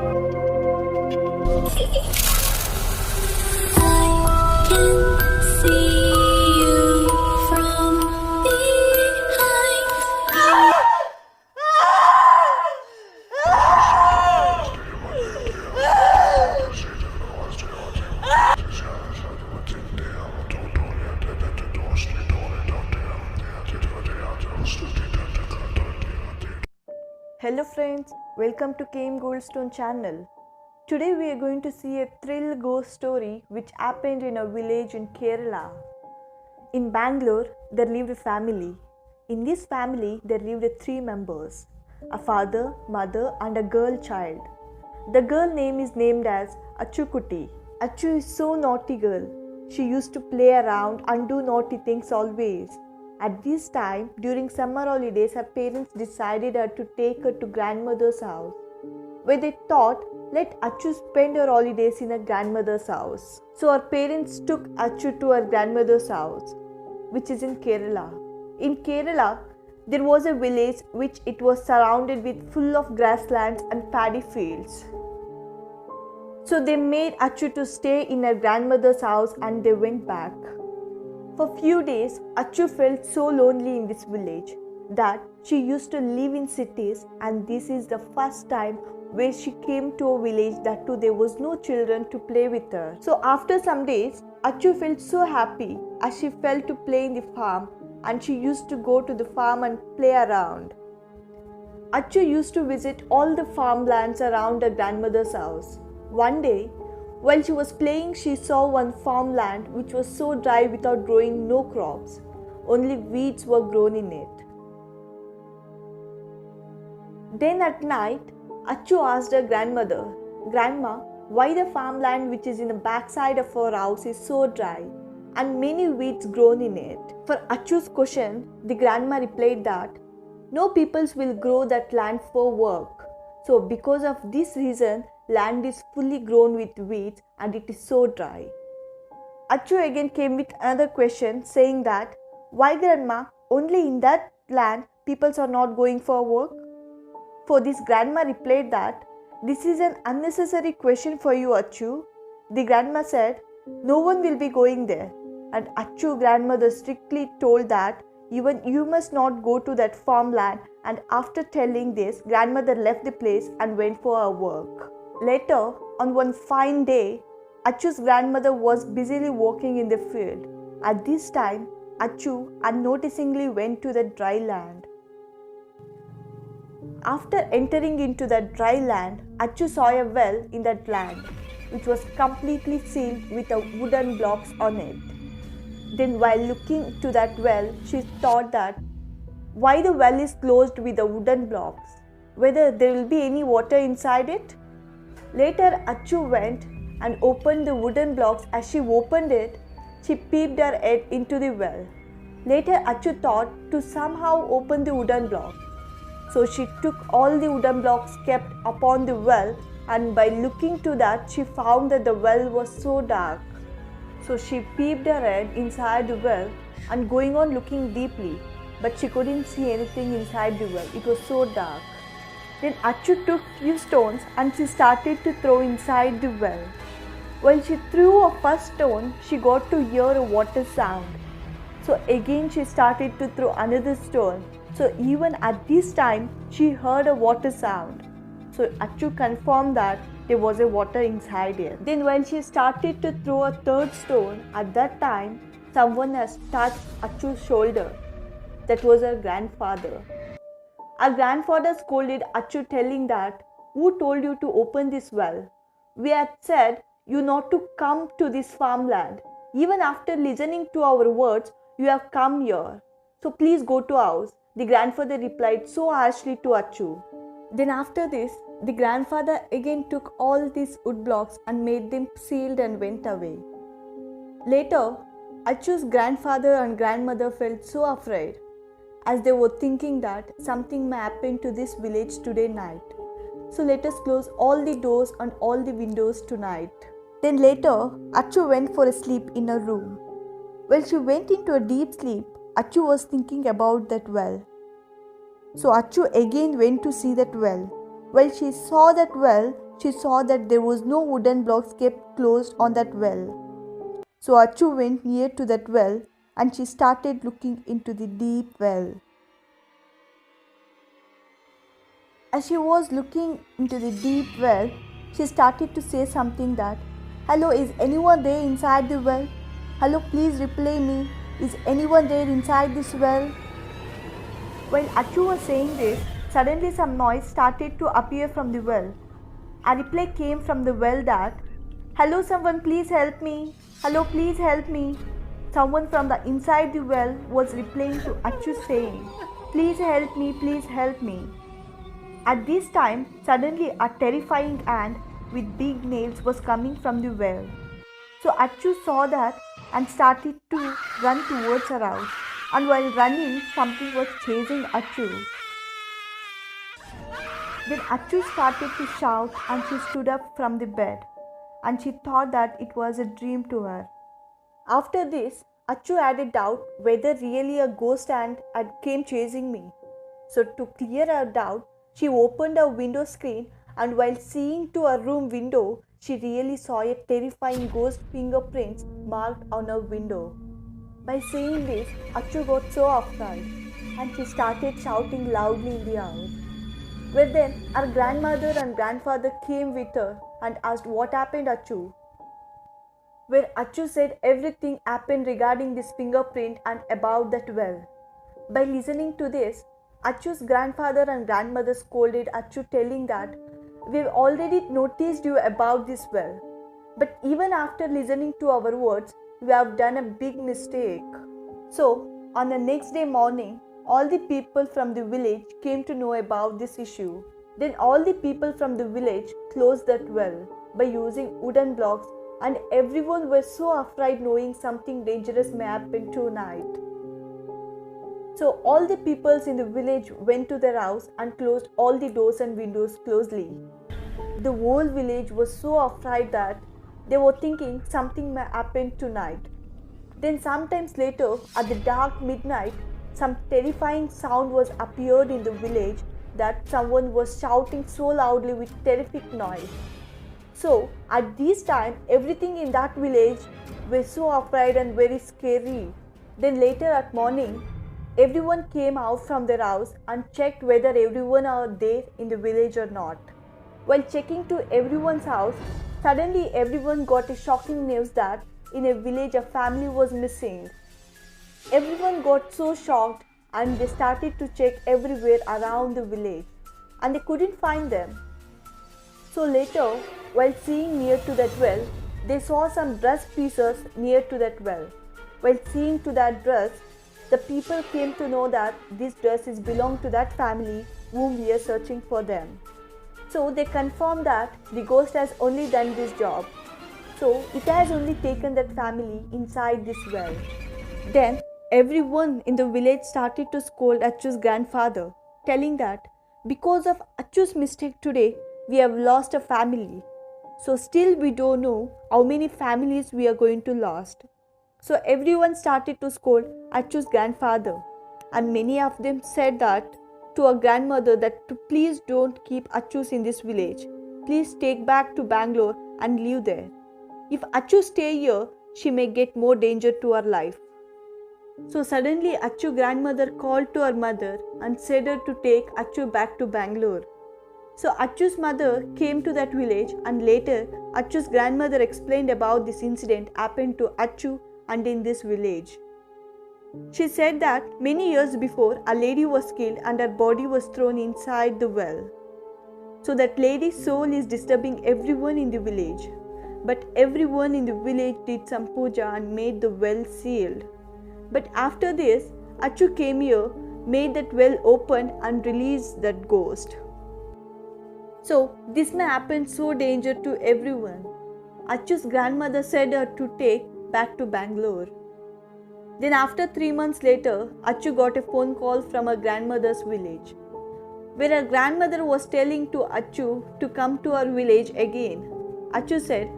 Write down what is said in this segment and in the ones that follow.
I can see you from behind. Hello friends, welcome to KM Goldstone channel. Today we are going to see a thrill ghost story which happened in a village in Kerala. In Bangalore, there lived a family. In this family, there lived three members, a father, mother and a girl child. The girl name is named as Achu Kutti. Achu is so naughty girl. She used to play around and do naughty things always. At this time, during summer holidays, her parents decided her to take her to grandmother's house, where they thought, let Achu spend her holidays in her grandmother's house. So her parents took Achu to her grandmother's house, which is in Kerala. In Kerala, there was a village which it was surrounded with full of grasslands and paddy fields. So they made Achu to stay in her grandmother's house and they went back. For few days, Achu felt so lonely in this village that she used to live in cities, and this is the first time where she came to a village that too there was no children to play with her. So after some days, Achu felt so happy as she felt to play in the farm, and she used to go to the farm and play around. Achu used to visit all the farmlands around her grandmother's house. One day, while she was playing, she saw one farmland which was so dry without growing no crops. Only weeds were grown in it. Then at night, Achu asked her grandmother, "Grandma, why the farmland which is in the backside of our house is so dry and many weeds grown in it?" For Achu's question, the grandma replied that no peoples will grow that land for work. So because of this reason, land is fully grown with weeds and it is so dry. Achu again came with another question saying that, "Why grandma, only in that land peoples are not going for work?" For this grandma replied that, "This is an unnecessary question for you, Achu." The grandma said, "No one will be going there." And Achu grandmother strictly told that even you must not go to that farmland, and after telling this, grandmother left the place and went for her work. Later, on one fine day, Achu's grandmother was busily working in the field. At this time, Achu unnoticingly went to the dry land. After entering into that dry land, Achu saw a well in that land, which was completely sealed with wooden blocks on it. Then while looking to that well, she thought that why the well is closed with the wooden blocks, whether there will be any water inside it. Later, Achu went and opened the wooden blocks. As she opened it, she peeped her head into the well. Later, Achu thought to somehow open the wooden block. So she took all the wooden blocks kept upon the well, and by looking to that, she found that the well was so dark. So she peeped her head inside the well and going on looking deeply, but she couldn't see anything inside the well. It was so dark. Then Achu took few stones and she started to throw inside the well. While she threw a first stone, she got to hear a water sound. So again she started to throw another stone. So even at this time, she heard a water sound. So Achu confirmed that there was a water inside here. Then while she started to throw a third stone, at that time, someone has touched Achu's shoulder. That was her grandfather. Our grandfather scolded Achu, telling that, "Who told you to open this well? We had said you not to come to this farmland. Even after listening to our words, you have come here. So please go to house." The grandfather replied so harshly to Achu. Then after this, the grandfather again took all these wood blocks and made them sealed and went away. Later, Achu's grandfather and grandmother felt so afraid, as they were thinking that something may happen to this village today night. So let us close all the doors and all the windows tonight. Then later, Achu went for a sleep in her room. While she went into a deep sleep, Achu was thinking about that well. So Achu again went to see that well. While she saw that well, she saw that there was no wooden blocks kept closed on that well. So Achu went near to that well and she started looking into the deep well. As she was looking into the deep well, she started to say something that, "Hello, is anyone there inside the well? Hello, please reply me. Is anyone there inside this well?" While Achu was saying this, suddenly some noise started to appear from the well. A reply came from the well that, "Hello, someone, please help me. Hello, please help me." Someone from the inside the well was replying to Achu saying, "Please help me, please help me." At this time, suddenly a terrifying ant with big nails was coming from the well. So Achu saw that and started to run towards her house. And while running, something was chasing Achu. Then Achu started to shout and she stood up from the bed. And she thought that it was a dream to her. After this, Achu had a doubt whether really a ghost ant had came chasing me. So to clear her doubt, she opened her window screen, and while seeing to her room window, she really saw a terrifying ghost fingerprints marked on her window. By saying this, Achu got so afraid and she started shouting loudly in the house. Well then, her grandmother and grandfather came with her and asked what happened, Achu. Where Achu said everything happened regarding this fingerprint and about that well. By listening to this, Achu's grandfather and grandmother scolded Achu, telling that, "We've already noticed you about this well. But even after listening to our words, we have done a big mistake." So, on the next day morning, all the people from the village came to know about this issue. Then all the people from the village closed that well by using wooden blocks, and everyone was so afraid knowing something dangerous may happen tonight. So all the peoples in the village went to their house and closed all the doors and windows closely. The whole village was so afraid that they were thinking something may happen tonight. Then sometimes later, at the dark midnight, some terrifying sound was appeared in the village, that someone was shouting so loudly with terrific noise. So at this time, everything in that village was so afraid and very scary. Then later at morning, everyone came out from their house and checked whether everyone are there in the village or not. While checking to everyone's house, suddenly everyone got a shocking news that in a village a family was missing. Everyone got so shocked and they started to check everywhere around the village and they couldn't find them. So later, while seeing near to that well, they saw some dress pieces near to that well. While seeing to that dress, the people came to know that these dresses belong to that family whom we are searching for them. So they confirmed that the ghost has only done this job. So it has only taken that family inside this well. Then everyone in the village started to scold Achu's grandfather, telling that because of Achu's mistake today, we have lost a family. So still we don't know how many families we are going to lose. So everyone started to scold Achu's grandfather, and many of them said that to our grandmother that to please don't keep Achus in this village. Please take back to Bangalore and live there. If Achu stay here, she may get more danger to her life. So suddenly Achu's grandmother called to her mother and said her to take Achu back to Bangalore. So Achu's mother came to that village, and later Achu's grandmother explained about this incident happened to Achu and in this village. She said that many years before, a lady was killed and her body was thrown inside the well. So that lady's soul is disturbing everyone in the village. But everyone in the village did some puja and made the well sealed. But after this, Achu came here, made that well open and released that ghost. So this may happen so danger to everyone. Achu's grandmother said her to take back to Bangalore. Then after 3 months later, Achu got a phone call from her grandmother's village, where her grandmother was telling to Achu to come to her village again. Achu said,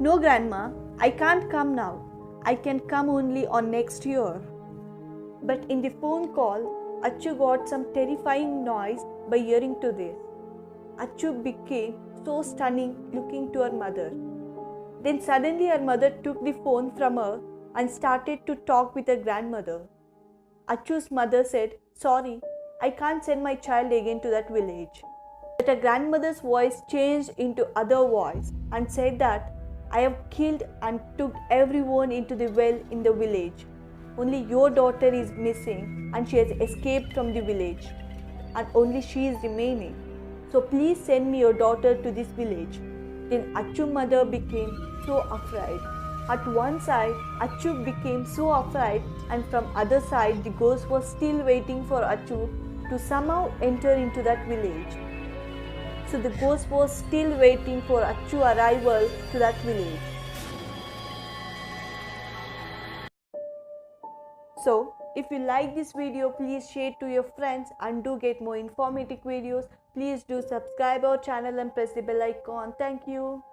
"No grandma, I can't come now. I can come only on next year." But in the phone call, Achu got some terrifying noise by hearing to this. Achu became so stunning looking to her mother. Then suddenly her mother took the phone from her and started to talk with her grandmother. Achu's mother said, "Sorry, I can't send my child again to that village." But her grandmother's voice changed into other voice and said that, "I have killed and took everyone into the well in the village. Only your daughter is missing and she has escaped from the village. And only she is remaining. So please send me your daughter to this village." Then Achu's mother became so afraid. At one side, Achu became so afraid, and from other side, the ghost was still waiting for Achu to somehow enter into that village. So the ghost was still waiting for Achu's arrival to that village. So, if you like this video, please share it to your friends, and do get more informative videos. Please do subscribe our channel and press the bell icon. Thank you.